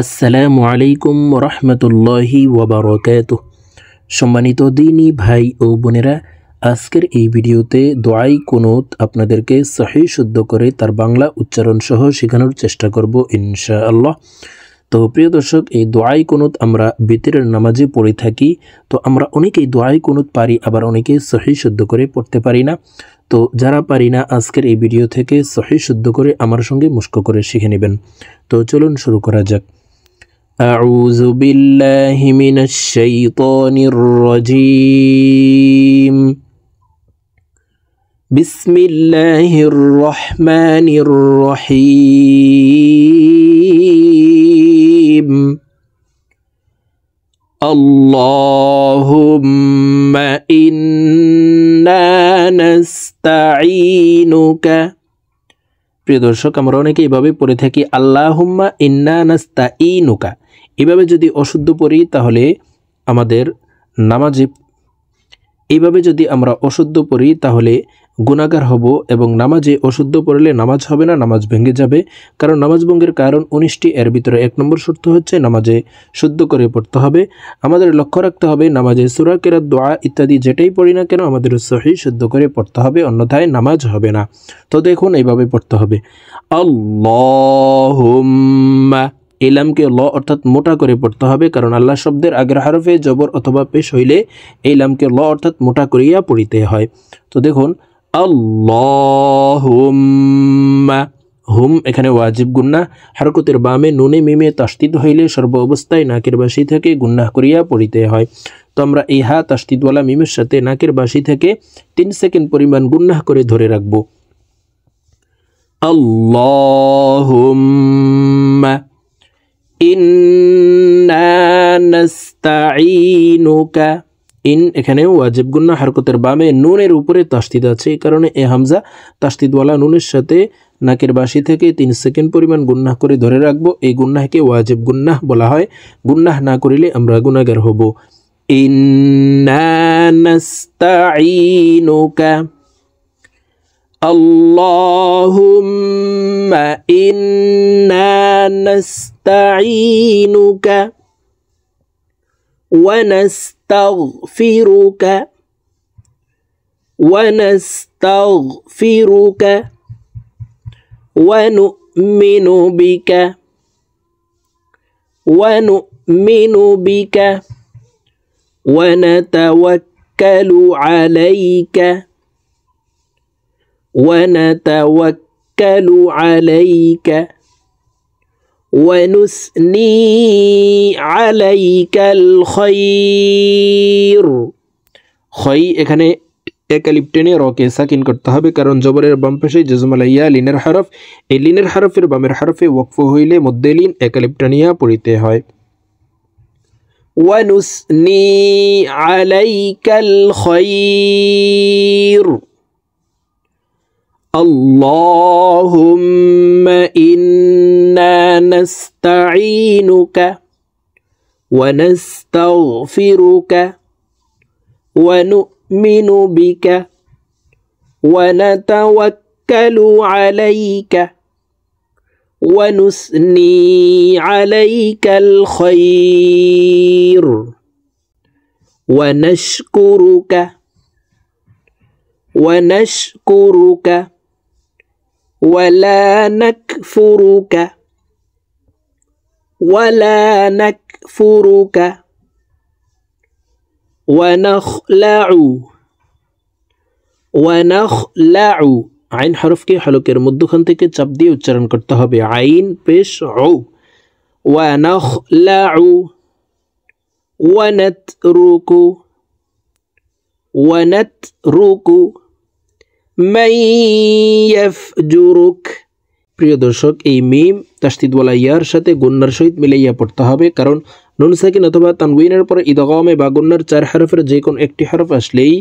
আসসালামু আলাইকুম রহমতুল্লাহি ওয়াবারাকাতুহ। সম্মানিত দিনী ভাই ও বোনেরা, আজকের এই ভিডিওতে দোয়াই কুনুত আপনাদেরকে সহি শুদ্ধ করে তার বাংলা উচ্চারণ সহ শেখানোর চেষ্টা করব ইনশাআল্লাহ। তো প্রিয় দর্শক, এই দোয়াই কুনুত আমরা বিতরের নামাজে পড়ে থাকি। তো আমরা অনেকেই দোয়াই কুনুত পারি, আবার অনেকে সহি শুদ্ধ করে পড়তে পারি না। তো যারা পারি না, আজকের এই ভিডিও থেকে সহি শুদ্ধ করে আমার সঙ্গে মুশক করে শিখে নেবেন। তো চলুন শুরু করা যাক। أعوذ بالله من الشيطان الرجيم بسم الله الرحمن الرحيم اللهم إنا نستعينك। প্রিয় দর্শক, আমরা অনেকে এইভাবে পড়ে থাকি আল্লাহুম্মা ইন্না নাস্তাঈনুকা। এভাবে যদি অশুদ্ধ পড়ি তাহলে আমাদের নামাজে, এইভাবে যদি আমরা অশুদ্ধ পড়ি তাহলে গুনাহগার হব, এবং নামাজে অশুদ্ধ পড়লে নামাজ হবে না, নামাজ ভেঙে যাবে। কারণ নামাজ ভঙ্গের কারণ 19টি, এর ভিতরে 1 নম্বর শর্ত হচ্ছে নামাজে শুদ্ধ করে পড়তে হবে। আমাদের লক্ষ্য রাখতে হবে নামাজে সূরা, কিরাত, দোয়া ইত্যাদি যেটাই পড়ি না কেন আমাদের সহি শুদ্ধ করে পড়তে হবে, অন্যথায় নামাজ হবে না। তো দেখুন, এইভাবে পড়তে হবে আল্লাহুম্মা। এই লামকে ল অর্থাৎ মোটা করে পড়তে হবে, কারণ আল্লাহ শব্দের আগের হরফে জবর অথবা পেশ হইলে এই লামকে ল অর্থাৎ মোটা করিয়া পড়িতে হয়। তো দেখুন আল্লাহুম্মা, হুম এখানে ওয়াজিব গুন্নাহ, হরকতের বামে নুনে মিমে তাসদিদ হইলে সর্ব অবস্থায় নাকের বাসি থেকে গুন্নাহ করিয়া পড়িতে হয়। তো আমরা এই হা তাসদিদওয়ালা মিমের সাথে নাকের বাসি থেকে 3 সেকেন্ড পরিমাণ গুন্নাহ করে ধরে রাখব। আল্লাহুম্মা ইন্না নাস্তাঈনুকা। ইন এখানে ওয়াজিব গুন্নাহ, হরকতের বামে নুনের উপরে তাসদিদ আছে, এই কারণে এ হামজা তাসদিদওয়ালা নুনের সাথে নাকের বাসি থেকে 3 সেকেন্ড পরিমাণ গুন্নাহ করে ধরে রাখবো। এই গুন্নাহকে ওয়াজিব গুন্নাহ বলা হয়। গুন্নাহ না করিলে আমরা গুনাহগার হব। ইন্না নাস্তাঈনুকা আল্লাহুম্মা ইন্না নাস্তাঈনুকা ওয়া নাস্তাগফিরুকা ওয়া নাস্তাগফিরুকা ওয়া নু'মিনু বিকা ওয়া নু'মিনু বিকা ওয়া নাতাওয়াক্কালু আলাইকা ونتوكل عليك ونثني عليك الخير। খই এখানে এক আলিফ টেনে রকে সাকিন করতে হবে, কারণ জবরের বাম পাশে জজমালা ইয়া লিনের হরফ। এই লিনের হরফের বামের হরফে ওয়াকফ হইলে মধ্যে লিন এক আলিফ টানিয়া পড়িতে হয়। ونثني عليك الخير اللهم إنا نستعينك ونستغفرك ونؤمن بك ونتوكل عليك ونثني عليك الخير ونشكرك ولا نكفرك ونخلع। আইন হরফকে হলকের মধ্যখান থেকে চাপ দিয়ে উচ্চারণ করতে হবে, আইন পেশ উ। ওয়ানাখলাউ ওয়ানাতরুকু মান ইয়াফজুরুক। প্রিয় দর্শক, এই মিম তাসদিদওয়ালা ইয়ার সাথে গুন্নার সহিত মিলাইয়া পড়তে হবে, কারণ নুন সাকিন অথবা তানউইনের পরে ইদগামে বা গুন্নার 4 হরফের যে কোনো একটি হরফ আসলেই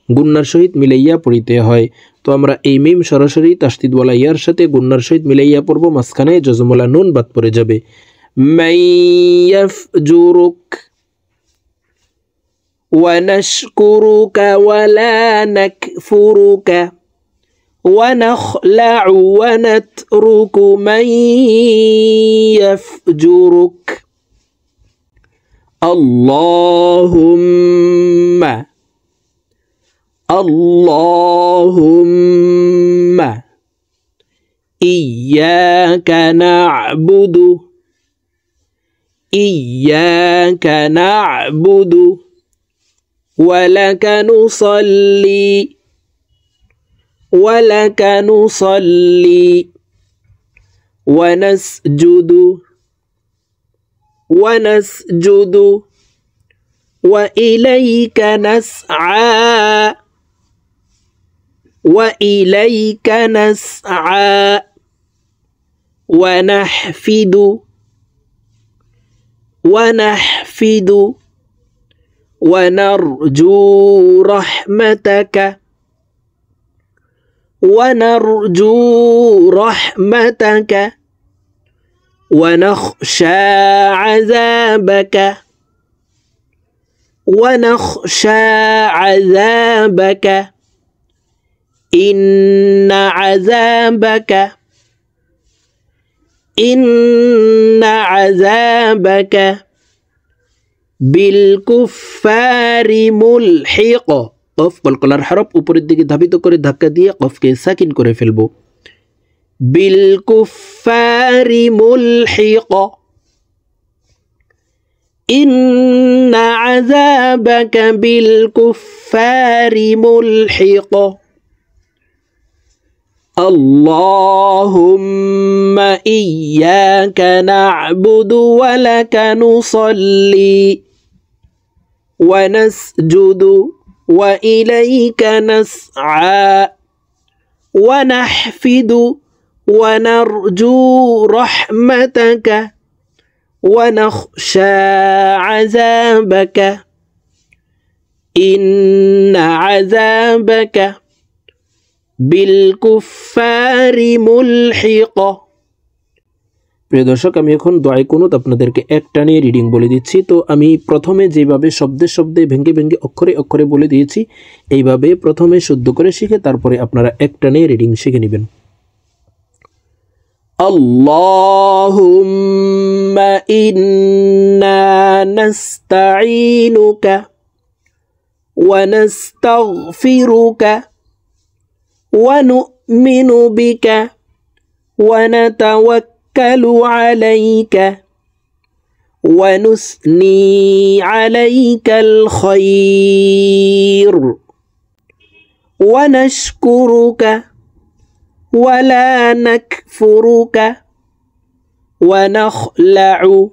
গুন্নার সহিত মিলাইয়া পড়িতে হয়। তো আমরা এই মিম সরাসরি তাসদিদওয়ালা ইয়ার সাথে গুন্নার সহিত মিলাইয়া পড়ব, মাঝখানে জজমওয়ালা নুন বাদ পড়ে যাবে। মান ইয়াফজুরুক ونشكرك ولا نكفرك ونخلع ونترك من يفجرك اللهم اللهم إياك نعبد إياك نعبد ولك نصلي ولك نصلي ونسجد ونسجد وإليك نسعى وإليك نسعى ونحفد ونحفد ونرجو رحمتك ونرجو رحمتك ونخشى عذابك ونخشى عذابك إن عذابك بالكفار ملحق কফ কলকলার হরফ উপরের দিকে ধাবিত করে ধাক্কা দিয়ে কফকে সাকিন করে ফেলবো বিলকুফারি মুলহিক ইন্না আযাবাকা বিলকুফারি মুলহিক আল্লাহুম্মা ইয়্যাকা না'বুদু ওয়া লাকা নুসাল্লি ওয়া নাসজুদু وإليك نسعى ونحفد ونرجو رحمتك ونخشى عذابك إن عذابك بالكفار ملحق প্রিয় দর্শক আমি এখন দোয়ায়ে কুনুত আপনাদেরকে একটানে রিডিং বলে দিচ্ছি তো আমি প্রথমে যেভাবে শব্দে শব্দে ভেঙে ভেঙে অক্ষরে অক্ষরে বলে দিয়েছি এইভাবে প্রথমে শুদ্ধ করে শিখে তারপরে আপনারা একটানে রিডিং শিখে নেবেন আল্লাহুম্মা ইন্না নাস্তাঈনুকা ওয়া নাস্তাগফিরুকা ওয়া নু'মিনু বিকা ওয়া نتوكل عليك ونثني عليك الخير ونشكرك ولا نكفرك ونخلع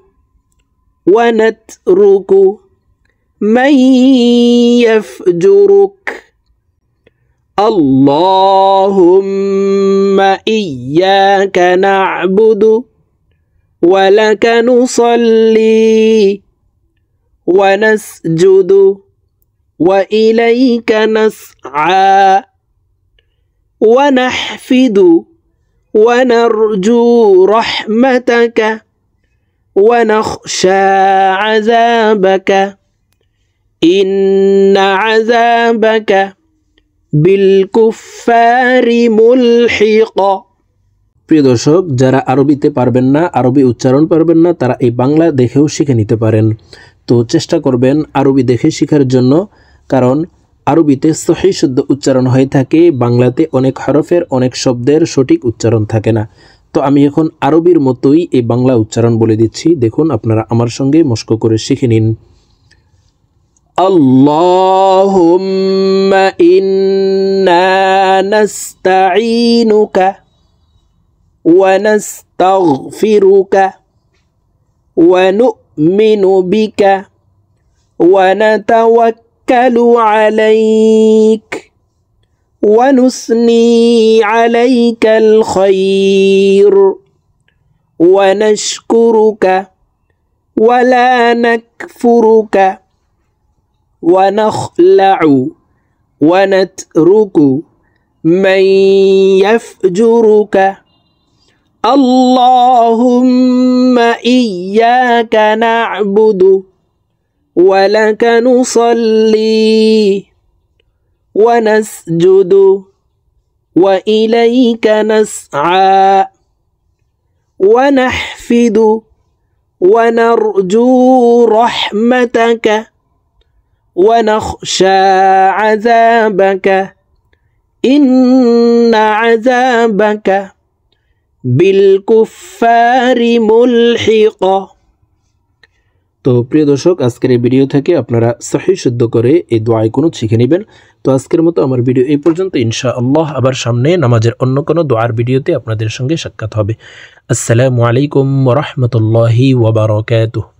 ونترك من يفجرك اللهم إياك نعبد ولك نصلي ونسجد وإليك نسعى ونحفد ونرجو رحمتك ونخشى عذابك إن عذابك বিলকুফারি মুলহিক প্রিয় দর্শক যারা আরবিতে পারবেন না আরবি উচ্চারণ পারবেন না তারা এই বাংলা দেখেও শিখে নিতে পারেন তো চেষ্টা করবেন আরবি দেখে শেখার জন্য কারণ আরবিতে সহিহ শুদ্ধ উচ্চারণ হয়ে থাকে বাংলাতে অনেক হরফের অনেক শব্দের সঠিক উচ্চারণ থাকে না তো আমি এখন আরবির মতোই এই বাংলা উচ্চারণ বলে দিচ্ছি দেখুন আপনারা আমার সঙ্গে মশক করে শিখে নিন اللهم إنا نستعينك ونستغفرك ونؤمن بك ونتوكل عليك ونثني عليك الخير ونشكرك ولا نكفرك ونخلع ونترك من يفجرك اللهم إياك نعبد ولك نصلي ونسجد وإليك نسعى ونحفد ونرجو رحمتك ونخشى عذابك إن عذابك بالكفار ملحق। তো প্রিয় দর্শক, আজকের এই ভিডিও থেকে আপনারা সহিহ শুদ্ধ করে এই দোয়ায়ে কুনুত শিখে নেবেন। তো আজকের মতো আমার ভিডিও এই পর্যন্ত। ইনশাআল্লাহ আবার সামনে নামাজের অন্য কোনো দোয়ার ভিডিওতে আপনাদের সঙ্গে সাক্ষাৎ হবে। আসসালামু আলাইকুম ওয়া রাহমাতুল্লাহি ওয়া বারাকাতুহু।